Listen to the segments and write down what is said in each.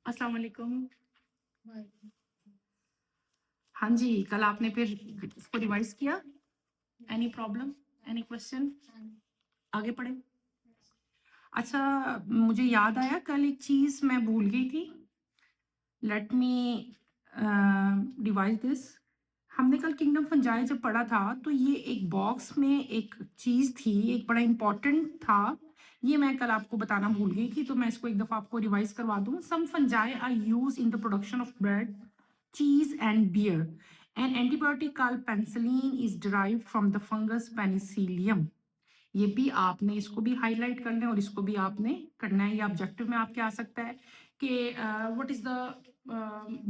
अस्सलाम वालेकुम। हाँ जी, कल आपने फिर इसको रिवाइज़ किया? Any problem? Any question? आगे पढ़ें? अच्छा, मुझे याद आया कल एक चीज़ मैं भूल गई थी। Let me revise this. हमने कल किंगडम फंजाई जब पढ़ा था, तो ये एक बॉक्स में एक चीज़ थी, एक बड़ा इम्पोर्टेंट था। ये मैं कल आपको बताना भूल गई थी, तो मैं इसको एक दफ़ा आपको रिवाइज़ करवा दूँ। Some fungi are used in the production of bread, cheese and beer. An antibiotic called penicillin is derived from the fungus Penicillium. ये भी आपने इसको भी हाईलाइट करना है और इसको भी आपने करना है। ये ऑब्जेक्टिव में आपके आ सकता है कि what is the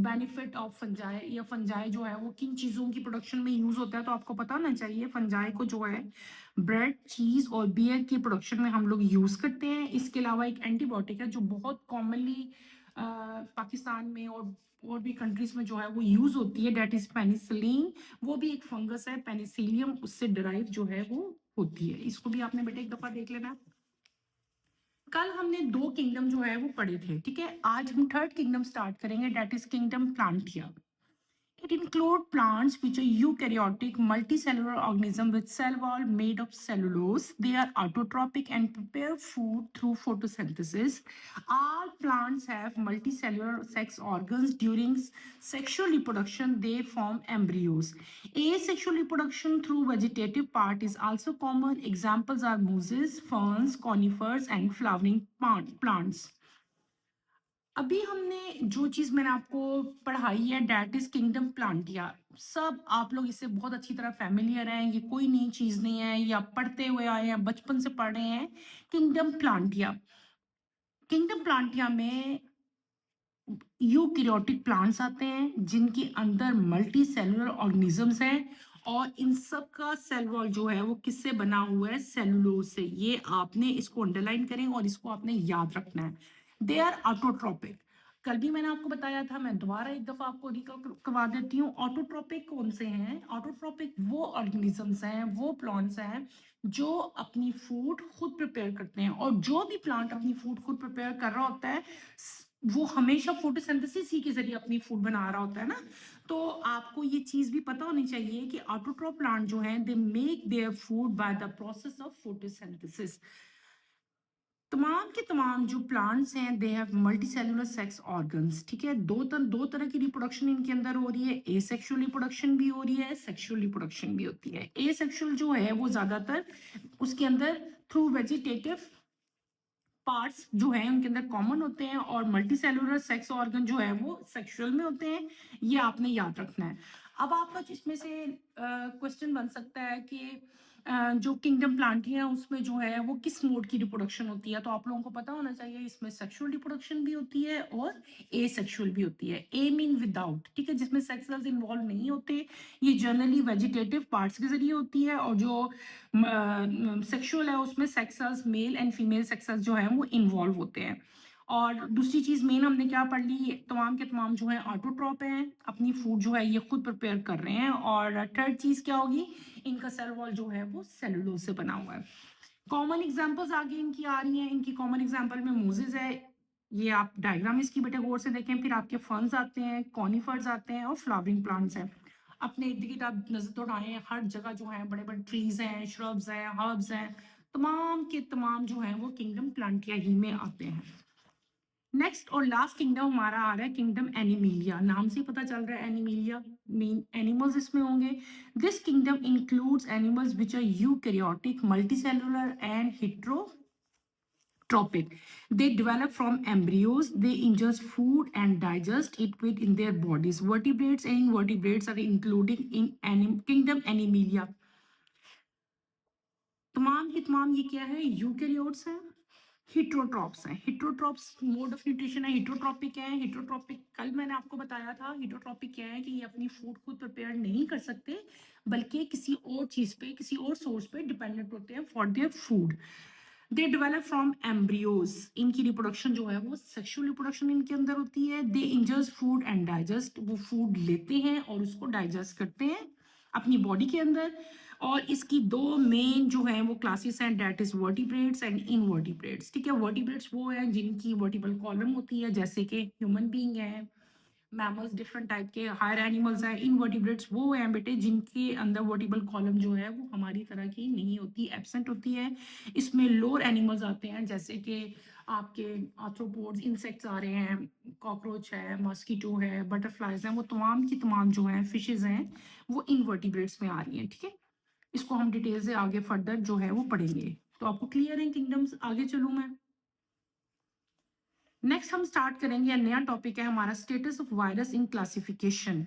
benefit of fungi, या फंजाई जो है वो किन चीज़ों की प्रोडक्शन में यूज होता है। तो आपको पता होना चाहिए फंजाई को जो है ब्रेड, चीज और बियर की प्रोडक्शन में हम लोग यूज करते हैं। इसके अलावा एक एंटीबायोटिक है जो बहुत कॉमनली पाकिस्तान में और भी कंट्रीज में जो है वो यूज होती है, डेट इज पेनिसिलिन। वो भी एक फंगस है, पेनिसिलियम, उससे डिराइव जो है वो होती है। इसको भी आपने बेटे एक दफा देख लेना। कल हमने 2 किंगडम जो है वो पढ़े थे, ठीक है। आज हम थर्ड किंगडम स्टार्ट करेंगे, that is kingdom Plantae. It includes plants which are eukaryotic multicellular organisms with cell wall made of cellulose. They are autotrophic and prepare food through photosynthesis. All plants have multicellular sex organs. During sexual reproduction, they form embryos. Asexual reproduction through vegetative part is also common. Examples are mosses, ferns, conifers, and flowering plants. अभी हमने जो चीज मैंने आपको पढ़ाई है, date is kingdom प्लांटिया। सब आप लोग इससे बहुत अच्छी तरह फैमिलियर हैं, ये कोई नई चीज नहीं है, ये आप पढ़ते हुए आए हैं, बचपन से पढ़ रहे हैं। किंगडम प्लांटिया, किंगडम प्लांटिया में यूकैरियोटिक प्लांट्स आते हैं जिनके अंदर मल्टी सेलुलर ऑर्गेनिजम्स हैं, और इन सब का सेल वॉल जो है वो किससे बना हुआ है? सेलुलोज से। ये आपने इसको अंडरलाइन करें और इसको आपने याद रखना है। They are autotrophic. कल भी मैंने आपको बताया था, मैं दोबारा एक दफा आपको रिकॉल करवा देती हूँ। ऑटोट्रोपिक कौन से हैं? ऑटोट्रोपिक वो ऑर्गेनिजम्स हैं, वो प्लांट्स हैं जो अपनी फूड खुद प्रिपेयर करते हैं। और जो भी प्लांट अपनी फूड खुद प्रिपेयर कर रहा होता है, वो हमेशा फोटोसिंथेसिस ही के जरिए अपनी फूड बना रहा होता है ना। तो आपको ये चीज भी पता होनी चाहिए कि ऑटोट्रोफ प्लांट जो है, they make their food by the process of photosynthesis. तमाम के तमाम जो प्लांट्स हैं, they have multi cellular sex organs, ठीक है। दो तरह की रिप्रोडक्शन इनके अंदर हो रही है। एसेक्सुअल रिप्रोडक्शन भी हो रही है, सेक्सुअल रिप्रोडक्शन भी होती है। एसेक्सुअल जो है वो ज्यादातर उसके अंदर थ्रू वेजिटेटिव पार्ट्स जो है उनके अंदर कॉमन होते हैं, और मल्टी सेलुलर सेक्स ऑर्गन जो है वो सेक्सुअल में होते हैं। ये आपने याद रखना है। अब आपका इसमें से क्वेश्चन बन सकता है कि जो किंगडम प्लांट है उसमें जो है वो किस मोड की रिप्रोडक्शन होती है। तो आप लोगों को पता होना चाहिए इसमें सेक्सुअल रिप्रोडक्शन भी होती है और एसेक्सुअल भी होती है। ए मीन विदाउट, ठीक है, जिसमें सेक्स सेल्स इन्वॉल्व नहीं होते। ये जनरली वेजिटेटिव पार्ट्स के जरिए होती है, और जो सेक्सुअल है उसमें sex cells, male and female sex cells जो है वो इन्वॉल्व होते हैं। और दूसरी चीज मेन हमने क्या पढ़ ली, तमाम के तमाम जो है ऑटोट्रॉप हैं, अपनी फूड जो है ये खुद प्रिपेयर कर रहे हैं। और थर्ड चीज क्या होगी, इनका सेल वॉल जो है वो सेलुलोज से बना हुआ है। कॉमन एग्जांपल्स आगे इनकी आ रही हैं। इनकी कॉमन एग्जांपल में मोजेस है, ये आप डायग्राम इसकी बेटे गौर से देखें। फिर आपके फर्न्स आते हैं, कॉनिफर्स आते हैं, और फ्लावरिंग प्लांट्स हैं। अपने इर्द गिर्द आप नजर दौड़ाएं, हर जगह जो है बड़े बड़े ट्रीज हैं, श्रब्स हैं, हर्ब्स हैं। तमाम के तमाम जो है वो किंगडम प्लांटिया ही में आते हैं। नेक्स्ट और लास्ट किंगडम हमारा आ रहा है किंगडम एनिमिलिया। नाम से ही पता चल रहा है एनिमिलिया मीन एनिमल्स इसमें होंगे। This kingdom includes animals which are eukaryotic, multicellular and heterotrophic. They develop from embryos. They ingest food and digest it within their bodies. Vertebrates and invertebrates are included in kingdom Animalia. तमाम की तमाम ये क्या है? Eukaryotes हैं, हिट्रोट्रॉप्स हैं। हिट्रोट्रॉप्स mode of nutrition है, heterotrophic है। हिट्रोट्रॉपिक कल मैंने आपको बताया था, हिट्रोट्रॉपिक क्या है कि ये अपनी फूड खुद प्रिपेयर नहीं कर सकते, बल्कि किसी और चीज पे, किसी और सोर्स पे डिपेंडेंट होते हैं for their food. They develop from embryos. इनकी रिप्रोडक्शन जो है वो सेक्सुअल रिप्रोडक्शन इनके अंदर होती है। दे इंजस्ट फूड एंड डाइजेस्ट, वो फूड लेते हैं और उसको डाइजेस्ट करते हैं अपनी बॉडी के अंदर। और इसकी दो मेन जो है वो क्लासेस हैं, that is vertebrates and invertebrates. ठीक है, वर्टिब्रेट्स वो हैं जिनकी वर्टिबल कॉलम होती है, जैसे कि ह्यूमन बीइंग है, मैमल्स डिफरेंट टाइप के, हायर एनिमल्स हैं। इनवर्टिब्रेट्स वो हैं बेटे जिनके अंदर वर्टिबल कॉलम जो है वो हमारी तरह की नहीं होती, एब्सेंट होती है। इसमें लोअर एनिमल्स आते हैं, जैसे कि आपके आर्थ्रोपोड्स, इंसेक्ट्स आ रहे हैं, कॉकरोच है, मॉस्किटो है, बटरफ्लाइज हैं, वो तमाम की तमाम जो हैं फिशेज हैं वो इनवर्टिब्रेट्स में आ रही हैं। ठीक है, इसको हम डिटेल से आगे फर्दर जो है वो पढ़ेंगे। तो आपको क्लियर है किंगडम्स? आगे चलूं मैं। नेक्स्ट हम स्टार्ट करेंगे, नया टॉपिक है हमारा, status of virus in classification.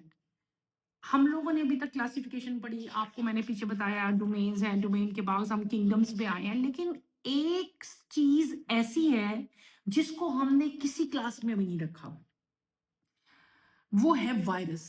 हम लोगों ने अभी तक क्लासिफिकेशन पढ़ी, आपको मैंने पीछे बताया डोमेन्स हैं, डोमेन के बाद हम किंगडम्स पे आए हैं, लेकिन एक चीज ऐसी है जिसको हमने किसी क्लास में भी नहीं रखा, वो है वायरस।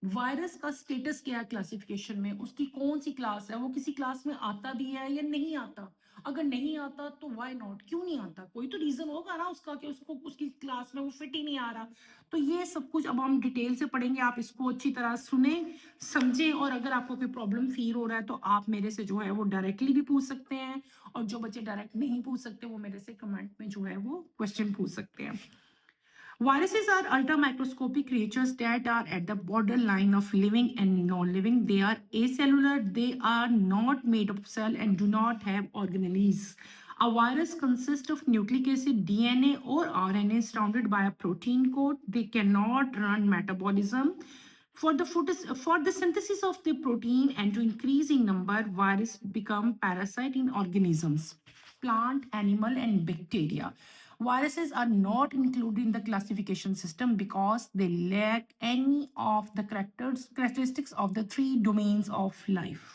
वायरस का स्टेटस क्या है क्लासिफिकेशन में, उसकी कौन सी क्लास है, वो किसी क्लास में आता भी है या नहीं आता? अगर नहीं आता तो व्हाई नॉट, क्यों नहीं आता? कोई तो रीजन होगा ना उसका कि उसको उसकी क्लास में वो फिट ही नहीं आ रहा। तो ये सब कुछ अब हम डिटेल से पढ़ेंगे, आप इसको अच्छी तरह सुने, समझें, और अगर आपको कोई प्रॉब्लम फील हो रहा है तो आप मेरे से जो है वो डायरेक्टली भी पूछ सकते हैं, और जो बच्चे डायरेक्ट नहीं पूछ सकते वो मेरे से कमेंट में जो है वो क्वेश्चन पूछ सकते हैं। Viruses are ultramicroscopic creatures that are at the borderline of living and non-living. They are acellular, they are not made of cell and do not have organelles. A virus consists of nucleic acid, DNA or RNA surrounded by a protein coat. They cannot run metabolism. For the synthesis of the protein and to increase in number, virus become parasite in organisms, plant, animal, and bacteria. Viruses are not included in the classification system because they lack any of the characteristics of the three domains of life.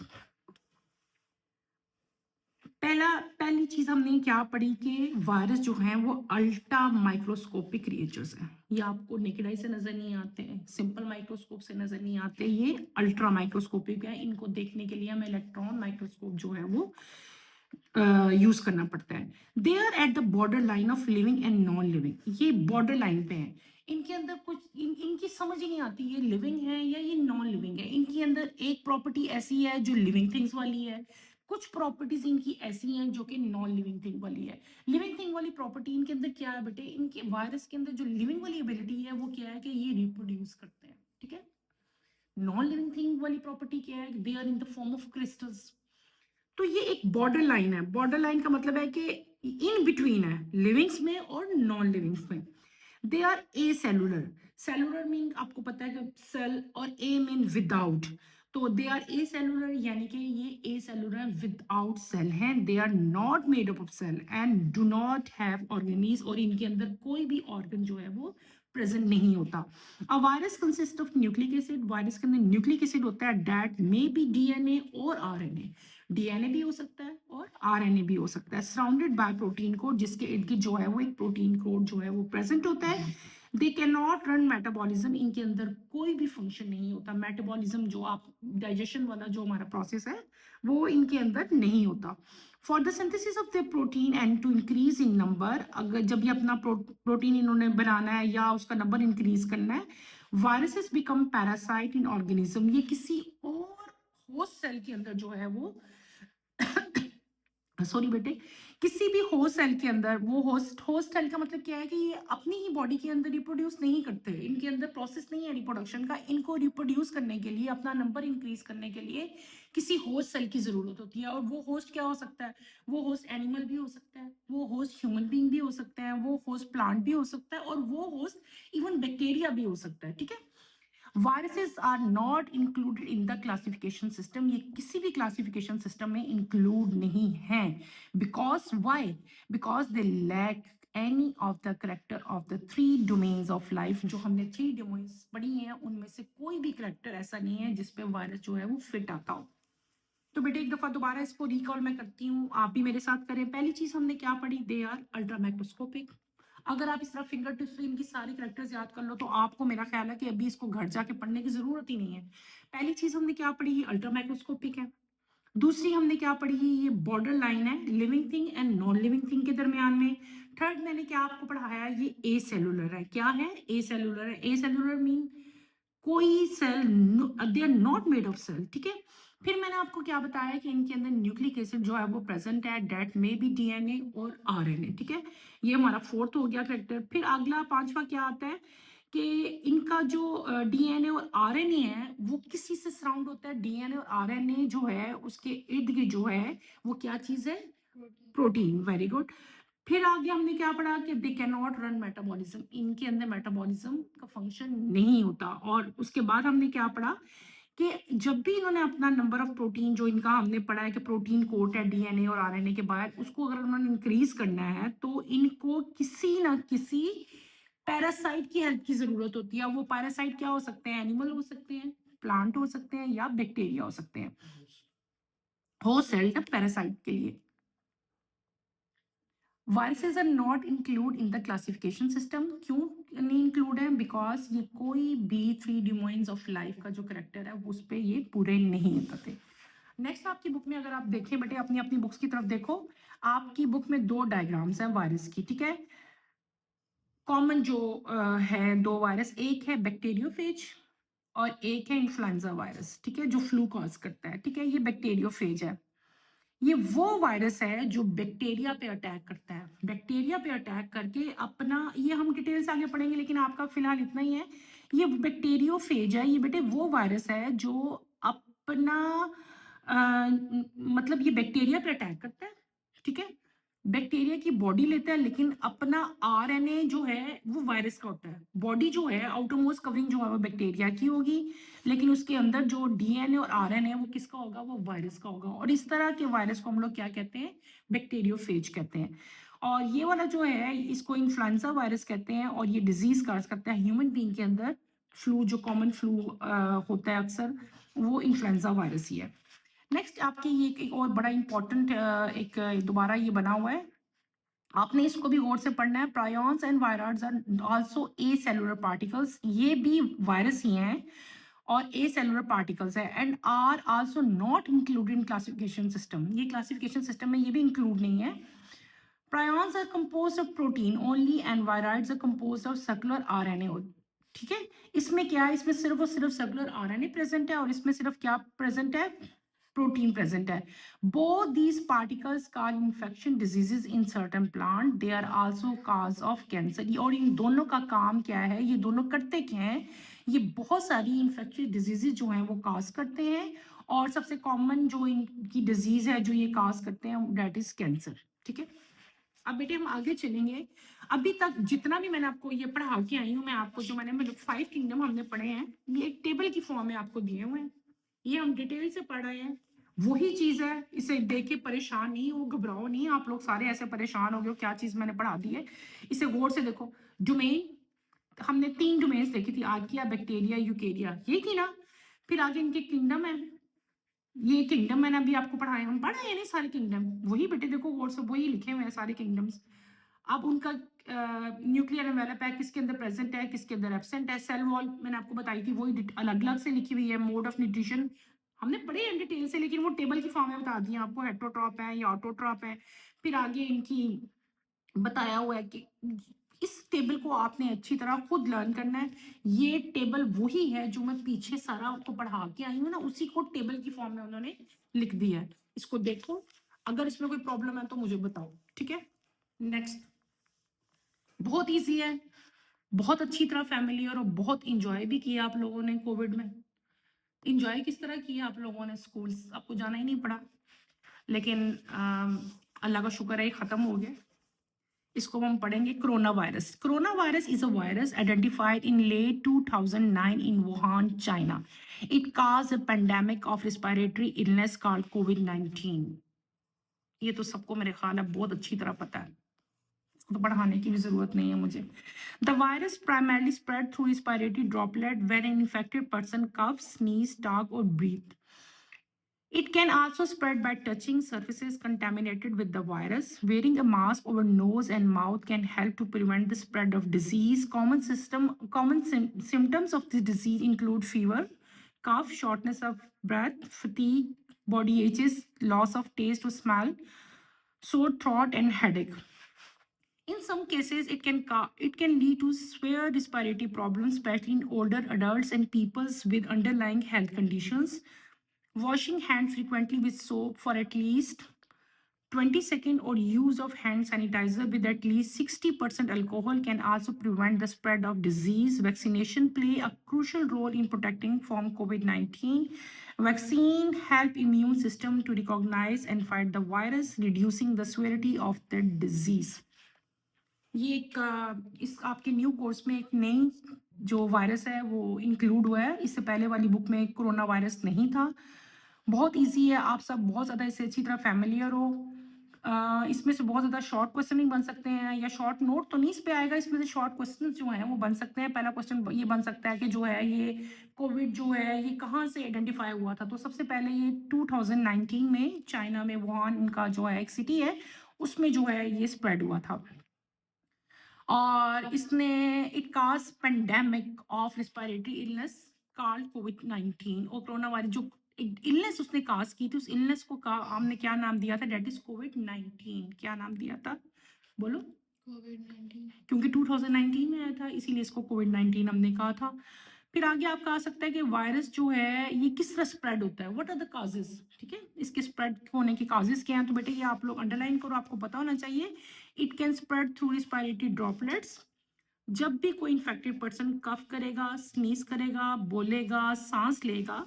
पहली चीज हमने क्या पढ़ी कि virus जो है वो ultra microscopic creatures हैं। ये आपको नेकेड आई से नजर नहीं आते हैं, सिंपल माइक्रोस्कोप से नजर नहीं आते, ये अल्ट्रा माइक्रोस्कोपिक है। इनको देखने के लिए हमें इलेक्ट्रॉन माइक्रोस्कोप जो है वो यूज करना पड़ता है। They are at the border line of living and non living, ये बॉर्डर लाइन पे है। इनके अंदर कुछ इनकी समझ ही नहीं आती ये लिविंग है या ये नॉन लिविंग है। इनके अंदर एक प्रॉपर्टी ऐसी है जो लिविंग थिंग्स वाली है, कुछ प्रॉपर्टीज इनकी ऐसी हैं जो कि नॉन लिविंग थिंग वाली है। लिविंग थिंग वाली प्रॉपर्टी इनके अंदर क्या है बेटे, इनके वायरस के अंदर जो लिविंग वाली एबिलिटी है वो क्या है कि ये रिप्रोड्यूस करते हैं। ठीक है, नॉन लिविंग थिंग वाली प्रॉपर्टी क्या है, they are in the form of crystals. तो ये एक बॉर्डर लाइन है। बॉर्डर लाइन का मतलब है कि इन बिटवीन है लिविंग्स में और नॉन लिविंग्स में। They are acellular. Cellular mean आपको पता है कि सेल, और ए मीन विदाउट। तो दे आर ए सेलुलर यानी कि ये ए सेलुलर विदाउट सेल हैं। They are not made up of cell and do not have organelles, और इनके अंदर कोई भी ऑर्गन जो है वो प्रेजेंट नहीं होता। A virus consist of nucleic acid, virus के अंदर न्यूक्लिक एसिड होता है, दैट मे बी डीएनए और आरएनए। डीएनए भी हो सकता है और आरएनए भी हो सकता है, सराउंडेड बाय प्रोटीन कोड, जिसके इर्द गिर्द जो है वो एक प्रोटीन कोड जो है वो प्रेजेंट होता है। They can not run metabolism, इनके अंदर कोई भी फंक्शन नहीं होता। मेटाबॉलिज्म जो आप डाइजेशन वाला जो हमारा प्रोसेस है वो इनके अंदर नहीं होता। For the synthesis of the protein and to increase in number, अगर जब ये अपना प्रोटीन इन्होंने बनाना है या उसका नंबर इंक्रीज करना है, वायरसेस बिकम पैरासाइट इन ऑर्गेनिज्म, ये किसी और होस्ट सेल के अंदर जो है वो सॉरी बेटे, किसी भी होस्ट सेल के अंदर, वो होस्ट होस्ट सेल का मतलब क्या है कि ये अपनी ही बॉडी के अंदर रिप्रोड्यूस नहीं करते, इनके अंदर प्रोसेस नहीं है रिप्रोडक्शन का। इनको रिप्रोड्यूस करने के लिए, अपना नंबर इंक्रीज करने के लिए किसी होस्ट सेल की जरूरत होती है। और वो होस्ट क्या हो सकता है, वो होस्ट एनिमल भी हो सकता है, वो होस्ट ह्यूमन बीइंग भी हो सकता है, वो होस्ट प्लांट भी हो सकता है, और वो होस्ट इवन बैक्टीरिया भी हो सकता है। ठीक है, viruses are not included in the classification system, ये किसी भी क्लासिफिकेशन सिस्टम में इंक्लूड नहीं है। Because why, because they lack any of the character of the three domains of life. जो हमने थ्री डोमेन्स पढ़ी हैं उनमें से कोई भी करेक्टर ऐसा नहीं है जिसपे वायरस जो है वो फिट आता हो। तो बेटे एक दफा दोबारा इसको रिकॉल मैं करती हूँ, आप भी मेरे साथ करें। पहली चीज हमने क्या पढ़ी, दे आर अल्ट्रा माइक्रोस्कोपिक। अगर आप इस तरह फिंगर टिप्स से इनकी सारी करेक्टर्स याद कर लो तो आपको मेरा ख्याल है कि अभी इसको घर जाके पढ़ने की जरूरत ही नहीं है। पहली चीज हमने क्या पढ़ी, ये अल्ट्रा माइक्रोस्कोपिक है। दूसरी हमने क्या पढ़ी, ये बॉर्डर लाइन है living thing and non living thing के दरमियान में। थर्ड मैंने क्या आपको पढ़ाया, ये ए सेलुलर है। क्या है, ए सेलुलर है। ए सेलुलर मीन कोई cell, they are not made of cell. ठीक है, फिर मैंने आपको क्या बताया कि इनके अंदर न्यूक्लिक एसिड जो है वो प्रेजेंट है, डेट में भी डीएनए और आरएनए, ठीक है। ये हमारा फोर्थ हो गया फैक्टर। फिर अगला पांचवा क्या आता है कि इनका जो डीएनए और आरएनए है वो किसी से सराउंड होता है। डीएनए और आरएनए जो है उसके इर्द गिर्द जो है वो क्या चीज है, प्रोटीन। Very good. फिर आगे हमने क्या पढ़ा कि they can not run metabolism, इनके अंदर मेटाबॉलिज्म का फंक्शन नहीं होता। और उसके बाद हमने क्या पढ़ा कि जब भी इन्होंने अपना नंबर ऑफ प्रोटीन जो इनका हमने पढ़ा है कि प्रोटीन कोट है डीएनए और आरएनए के बाद, उसको अगर उन्होंने इंक्रीज करना है तो इनको किसी ना किसी पैरासाइट की हेल्प की जरूरत होती है। वो पैरासाइट क्या हो सकते हैं, एनिमल हो सकते हैं, प्लांट हो सकते हैं या बैक्टीरिया हो सकते हैं। हो सेल पैरासाइट के लिए viruses are not include in the classification system. क्यों नहीं इंक्लूड है? बिकॉज ये कोई भी थ्री डोमेन्स ऑफ लाइफ का जो करेक्टर है उस पे ये पूरे नहीं होते। नेक्स्ट आपकी बुक में अगर आप देखें बेटे, अपनी अपनी बुक्स की तरफ देखो, आपकी बुक में दो डायग्राम्स हैं वायरस की, ठीक है। कॉमन जो है दो वायरस, एक है बैक्टीरियोफेज और एक है इन्फ्लुएंजा वायरस, ठीक है, जो फ्लू कॉज करता है, ठीक है। ये बैक्टीरियोफेज है। ये वो वायरस है जो बैक्टीरिया पे अटैक करता है। बैक्टीरिया पे अटैक करके अपना, ये हम डिटेल से आगे पढ़ेंगे लेकिन आपका फिलहाल इतना ही है। ये बैक्टीरियोफेज है, ये बेटे वो वायरस है जो अपना मतलब ये बैक्टीरिया पे अटैक करता है, ठीक है। बैक्टीरिया की बॉडी लेता है लेकिन अपना आरएनए जो है वो वायरस का होता है। बॉडी जो है आउटरमोस्ट कवरिंग जो है वो बैक्टीरिया की होगी, लेकिन उसके अंदर जो डीएनए और आरएनए वो किसका होगा, वो वायरस का होगा। और इस तरह के वायरस को हम लोग क्या कहते हैं, बैक्टीरियोफेज कहते हैं। और ये वाला जो है इसको इन्फ्लुएंजा वायरस कहते हैं और ये डिजीज काज करता है ह्यूमन बीइंग के अंदर। फ्लू जो कॉमन फ्लू होता है अक्सर, वो इन्फ्लुएंजा वायरस ही है। नेक्स्ट आपकी ये एक और बड़ा इंपॉर्टेंट एक दोबारा ये बना हुआ है, आपने इसको भी गौर से पढ़ना है। Prions and virus are also acellular particles, ये भी वायरस ही हैं और ए सेलुलर पार्टिकल्स है and are also not included in classification system. ये क्लासिफिकेशन सिस्टम में ये भी इंक्लूड नहीं है। Prions are composed of protein only and viroids are composed of circular RNA, ठीक है। इसमें क्या है, इसमें सिर्फ और सिर्फ सर्कुलर आरएनए प्रेजेंट है और इसमें सिर्फ क्या प्रेजेंट है, प्रोटीन प्रेजेंट है। Both these particles cause infection diseases in certain plant, they are also cause of cancer. और इन दोनों का काम क्या है, ये दोनों करते क्या हैं, ये बहुत सारी इन्फेक्शियस डिजीजेस जो हैं वो काज करते हैं। और सबसे कॉमन जो इनकी डिजीज है जो ये काज करते हैं दैट इज कैंसर, ठीक है। अब बेटे हम आगे चलेंगे। अभी तक जितना भी मैंने आपको ये पढ़ा के आई हूँ, मैं आपको जो मैंने मतलब 5 किंगडम हमने पढ़े हैं, ये एक टेबल की फॉर्म में आपको दिए हुए हैं। ये हम डिटेल से पढ़ रहे हैं, वही चीज है। इसे देख के परेशान नहीं हो, घबराओ नहीं, आप लोग सारे ऐसे परेशान हो गए क्या चीज मैंने पढ़ा दी है। इसे गौर से देखो। डोमेन हमने 3 डोमेन्स देखी थी, आर्किया, बैक्टीरिया, यूकेरिया, ये थी ना। फिर आगे इनके किंगडम है, ये किंगडम मैंने अभी आपको पढ़ाया, हम पढ़ा है नहीं सारे किंगडम, वही बेटे देखो गौर से, वही लिखे हुए हैं सारे किंगडम्स। अब उनका न्यूक्लियर एनवेलप है, किसके अंदर प्रेजेंट है किसके अंदर एब्सेंट है। सेल वॉल मैंने आपको बताई थी, वही अलग अलग से लिखी हुई है। मोड ऑफ न्यूट्रिशन हमने पढ़े हैं डिटेल से, लेकिन वो टेबल की फॉर्म में बता दिया आपको, हेट्रोट्रॉप है या ऑटोट्रॉप है। फिर आगे इनकी बताया हुआ है कि इस टेबल को आपने अच्छी तरह खुद लर्न करना है। ये टेबल वही है जो मैं पीछे सारा आपको पढ़ा के आई हूँ ना, उसी को टेबल की फॉर्म में उन्होंने लिख दिया है। इसको देखो, अगर इसमें कोई प्रॉब्लम है तो मुझे बताओ, ठीक है। नेक्स्ट, बहुत इजी है, बहुत अच्छी तरह फैमिलियर और बहुत इंजॉय भी किया आप लोगों ने कोविड में। इंजॉय किस तरह किया आप लोगों ने, स्कूल आपको जाना ही नहीं पड़ा, लेकिन अल्लाह का शुक्र है खत्म हो गया। इसको हम पढ़ेंगे corona virus. Corona virus is a virus identified in late 2009 in Wuhan, China. It cause a pandemic of respiratory illness called कोविड-19। ये तो सबको मेरे ख्याल है बहुत अच्छी तरह पता है, तो पढ़ाने की भी जरूरत नहीं है मुझे। The virus primarily spread through respiratory droplet when an infected person cough, sneeze, talk और breathe. It can also spread by touching surfaces contaminated with the virus. Wearing a mask over nose and mouth can help to prevent the spread of disease. Common symptoms of the disease include fever, cough, shortness of breath, fatigue, body aches, loss of taste or smell, sore throat, and headache. In some cases, it can lead to severe respiratory problems, especially in older adults and people with underlying health conditions. washing hand frequently with soap for at least 20-second or use of hand sanitizer with at least 60% alcohol can also prevent the spread of disease. Vaccination play a crucial role in protecting from COVID-19. Vaccine help immune system to recognize and fight the virus, reducing the severity of the disease. ये एक इस आपके new course में एक नई जो virus है वो इंक्लूड हुआ है। इससे पहले वाली बुक में कोरोना वायरस नहीं था। बहुत ईज़ी है, आप सब बहुत ज़्यादा इससे अच्छी तरह फ़ैमिलियर हो। इसमें से बहुत ज़्यादा शॉर्ट क्वेश्चन भी बन सकते हैं या शॉर्ट नोट तो नहीं इस पे आएगा, इसमें से शॉर्ट क्वेश्चंस जो हैं वो बन सकते हैं। पहला क्वेश्चन ये बन सकता है कि जो है ये कोविड जो है ये कहाँ से आइडेंटिफ़ाई हुआ था? तो सबसे पहले ये 2019 में चाइना में वुहान का जो है एक सिटी है, उसमें जो है ये स्प्रेड हुआ था। और इसने it cause pandemic of respiratory illness called कोविड-19 और कोरोना वायरस जो इलनेस उसने काज़ की थी, उस इलनेस को का हमने क्या नाम दिया था? दैट इज़ कोविड-19। क्या नाम दिया था? बोलो? कोविड-19 क्योंकि 2019 में आया था, इसीलिए इसको कोविड-19 हमने कहा था। फिर आगे आपका आ सकता है कि वायरस जो है ये किस तरह स्प्रेड होता है? What are the causes? ठीक है? इसके स्प्रेड होने के कॉजेज़ क्या हैं? तो बेटे ये आप लोग अंडरलाइन करो, आपको पता होना चाहिए। It can spread through respiratory droplets. जब भी कोई इन्फेक्टेड पर्सन कफ करेगा, स्नीज़ करेगा, बोलेगा, साँस लेगा,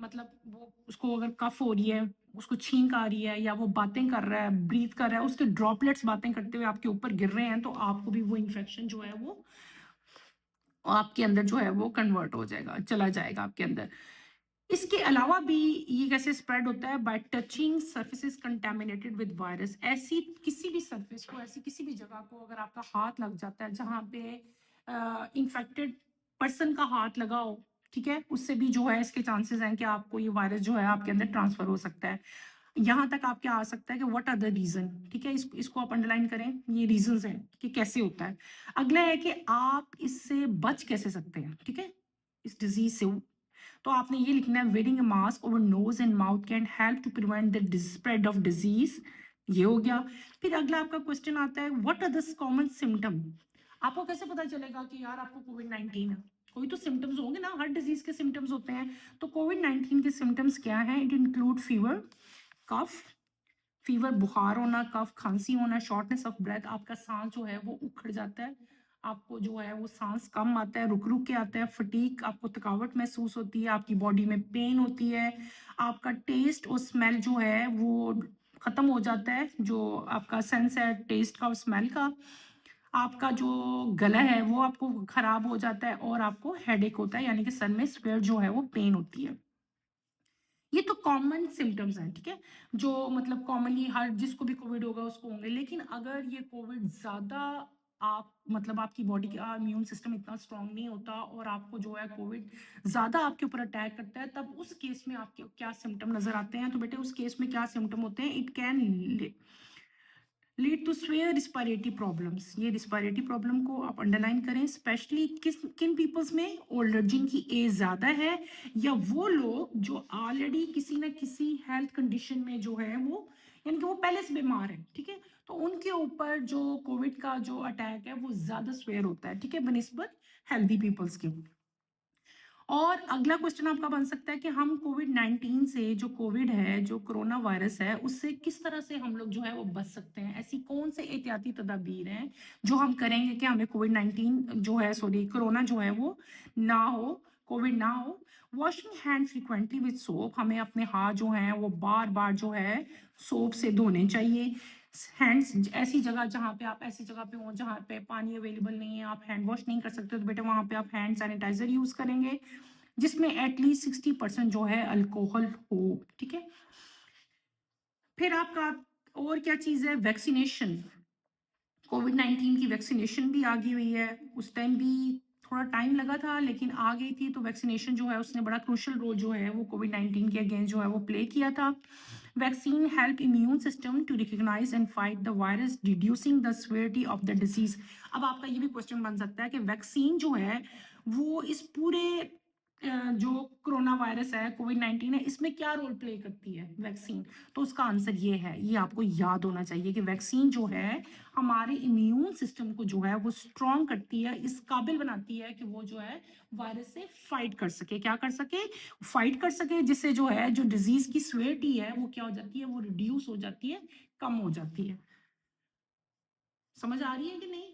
मतलब वो उसको अगर कफ हो रही है, उसको छींक आ रही है या वो बातें कर रहा है, ब्रीथ कर रहा है, उसके ड्रॉपलेट्स बातें करते हुए आपके ऊपर गिर रहे हैं, तो आपको भी वो इन्फेक्शन जो है वो आपके अंदर जो है वो कन्वर्ट हो जाएगा, चला जाएगा आपके अंदर। इसके अलावा भी ये कैसे स्प्रेड होता है? Bye touching surfaces contaminated with virus. ऐसी किसी भी सरफेस को, ऐसी किसी भी जगह को अगर आपका हाथ लग जाता है जहाँ पे इन्फेक्टेड पर्सन का हाथ लगा हो, ठीक है? उससे भी जो है इसके चांसेस हैं कि आपको ये वायरस जो है आपके अंदर ट्रांसफर हो सकता है। यहाँ तक आपके आ सकता है कि व्हाट आर द रीज़न, ठीक है? इसको आप अंडरलाइन करें, ये रीज़न्स हैं कि कैसे होता है। अगला है कि आप इससे बच कैसे सकते हैं, ठीक है? इस डिज़ीज़ से। तो आपने ये लिखना है wearing a mask over nose and mouth can help to prevent the spread of disease. ये हो गया। फिर अगला आपका क्वेश्चन आता है what are the common symptom. आपको कैसे पता चलेगा कि यार आपको कोविड-19 है? कोई तो सिम्टम्स होंगे ना, हर डिजीज के सिम्टम्स होते हैं। तो कोविड-19 के सिम्टम्स क्या हैं? It include fever, cough, fever बुखार होना, कफ, खांसी होना, शॉर्टनेस ऑफ ब्रेथ, आपका सांस जो है वो उखड़ जाता है, आपको जो है वो सांस कम आता है, रुक रुक के आता है, फटीग, आपको थकावट महसूस होती है, आपकी बॉडी में पेन होती है, आपका टेस्ट और स्मेल जो है वो खत्म हो जाता है, जो आपका सेंस है टेस्ट का और स्मेल का, आपका जो गला है वो आपको खराब हो जाता है और आपको हेडेक होता है, यानी कि सर में स्वेयर जो है वो पेन होती है। ये तो कॉमन सिम्पटम्स हैं, ठीक है? जो मतलब कॉमनली हर जिसको भी कोविड होगा उसको होंगे। लेकिन अगर ये कोविड ज़्यादा आप मतलब आपकी बॉडी का इम्यून सिस्टम इतना स्ट्रॉन्ग नहीं होता और आपको जो है कोविड ज़्यादा आपके ऊपर अटैक करता है, तब उस केस में आपके क्या सिम्पटम नज़र आते हैं? तो बेटे उस केस में क्या सिम्पटम होते हैं? It can lead to severe respiratory problems. ये रिस्पिरेटरी प्रॉब्लम को आप अंडरलाइन करें, स्पेशली किन पीपल्स में? ओल्डर, जिनकी एज ज़्यादा है या वो लोग जो ऑलरेडी किसी ना किसी हेल्थ कंडीशन में जो है वो यानी कि वो पहले से बीमार है, ठीक है? तो उनके ऊपर जो कोविड का जो अटैक है वो ज़्यादा स्वेयर होता है, ठीक है, बनिस्बत हेल्दी पीपल्स के। और अगला क्वेश्चन आपका बन सकता है कि हम कोविड-19 से जो कोविड है, जो कोरोना वायरस है, उससे किस तरह से हम लोग जो है वो बच सकते हैं? ऐसी कौन से एहतियाती तदाबीर हैं, जो हम करेंगे कि हमें कोविड-19 जो है सॉरी कोरोना जो है वो ना हो, कोविड ना हो? Washing hand frequently with soap, हमें अपने हाथ जो हैं वो बार-बार जो है सोप से धोने चाहिए। हैंड्स ऐसी जगह जहाँ पे आप ऐसी जगह पे हो जहाँ पे पानी अवेलेबल नहीं है, आप हैंड वॉश नहीं कर सकते, तो बेटा वहाँ पे आप हैंड सैनिटाइज़र यूज़ करेंगे। जिसमें एटलीस्ट 60% जो है अल्कोहल हो, ठीक है? फिर आपका और क्या चीज़ है? वैक्सीनेशन। कोविड-19 की वैक्सीनेशन भी आ गई हुई है। उस टाइम भी थोड़ा टाइम लगा था लेकिन आ गई थी, तो वैक्सीनेशन जो है उसने बड़ा क्रूशियल रोल जो है वो कोविड-19 के अगेंस्ट जो है वो प्ले किया था। Vaccine help immune system to recognise and fight the virus, reducing the severity of the disease. अब आपका ये भी क्वेश्चन बन सकता है कि वैक्सीन जो है वो इस पूरे जो कोरोना वायरस है, कोविड-19 है, इसमें क्या रोल प्ले करती है वैक्सीन? तो उसका आंसर ये है, ये आपको याद होना चाहिए कि वैक्सीन जो है, हमारे इम्यून सिस्टम को जो है वो स्ट्रॉन्ग करती है, इस काबिल बनाती है कि वो जो है वायरस से फाइट कर सके। क्या कर सके? फाइट कर सके, जिससे जो है जो डिज़ीज़ की सेवेरिटी है वो क्या हो जाती है? वो रिड्यूस हो जाती है, कम हो जाती है। समझ आ रही है कि नहीं?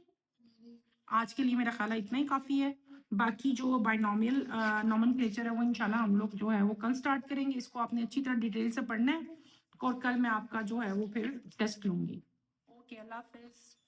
आज के लिए मेरा ख़्याल है इतना ही काफ़ी है। बाकी जो बायनॉमियल नोमेनक्लेचर है वो इंशाल्लाह हम लोग जो है वो कल स्टार्ट करेंगे। इसको आपने अच्छी तरह डिटेल से पढ़ना है और कल मैं आपका जो है वो फिर टेस्ट लूँगी। ओके, अल्लाह हाफ़िज़।